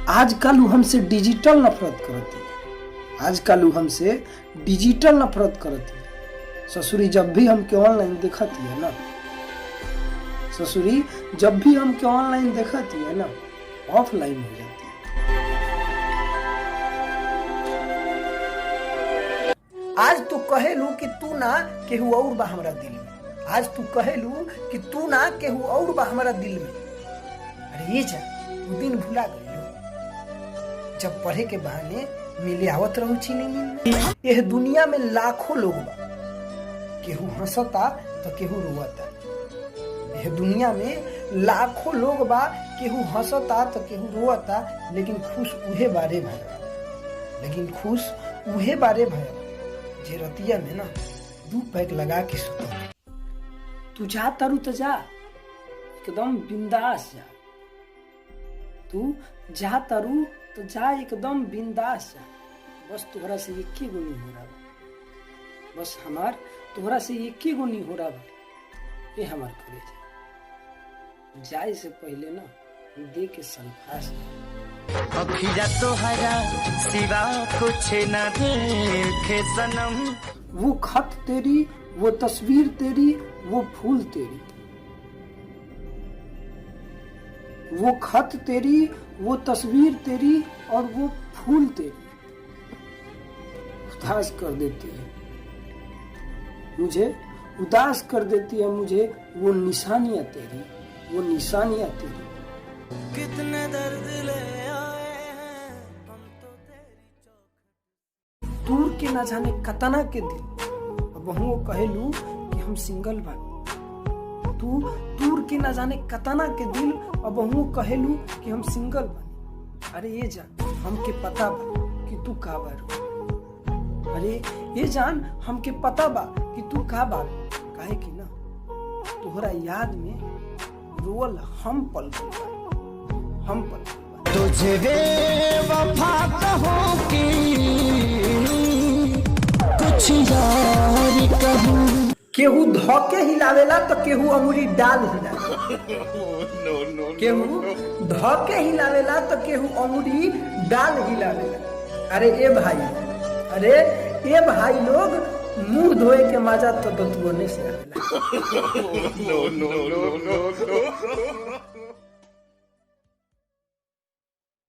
आजकल वो हमसे डिजिटल नफरत करती है। आजकल वो हमसे डिजिटल नफरत करती है। ससुरी जब भी हमके ऑनलाइन देखती है ना, ससुरी जब भी हमके ऑनलाइन देखती है ना, ऑफलाइन हो जाती है। आज तू कहेलू कि तू ना केहू और बा हमरा दिल में। आज तू कहेलू कि तू ना केहू और बा हमरा दिल में। अरे ये जा वो दिन भुला गई जब पढ़े के बहाने मिले आवत रहू चीनी मिल में। यह दुनिया में लाखों लोग बा, केहू हंसता तो केहू रोता। यह दुनिया में लाखों लोग बा, केहू हंसता तो केहू रोता, लेकिन खुश उहे बारे भया, लेकिन खुश उहे बारे भया जे रतिया में ना 2 पैक लगा के सुता। तू जा तारू तो जा, एकदम बिंदास जा। तू जा तारू तो जा, एकदम बिंदास जा। बस तोहरा से एक ही गुनी हो रहा बा, बस हमार तोहरा से एक ही गुनी हो रहा बा। ये हमार करे जाए से पहले ना दे के सल्फास अखिया तोहरा सिवा कुछ न देखे सनम। वो खत तेरी, वो तस्वीर तेरी, वो फूल तेरी। वो खत तेरी, वो तस्वीर तेरी और वो फूल तेरी उदास कर देती है मुझे, उदास कर देती है मुझे वो निशानियां तेरी, वो निशानियां तेरी। कितने दर्द ले आए हैं हम तो तेरी दूर के ना जाने कतना के दिल, अब वो कहेलू कि हम सिंगल बानी। तू दूर के ना जाने कतना के दिल, अब वो कहेलू कि हम सिंगल बानी। अरे ये जान हमके पता बा कि तू का बारू। अरे ये जान हमके पता बा कि तू का बारू। काहे कि ना तोहरा याद में रोल हम पल गइल, हम पल तुझे वफा कहो कि कुछ यार कहूं। केहू धोके हिलावेला तो केहू अंगुरी डाल हिलावेला। केहू धोके हिलावेला तो केहू अंगुरी डाल हिलावेला। अरे ए भाई, अरे ए भाई लोग, मुंह धोए के मजा तो दतुओं से आवेला।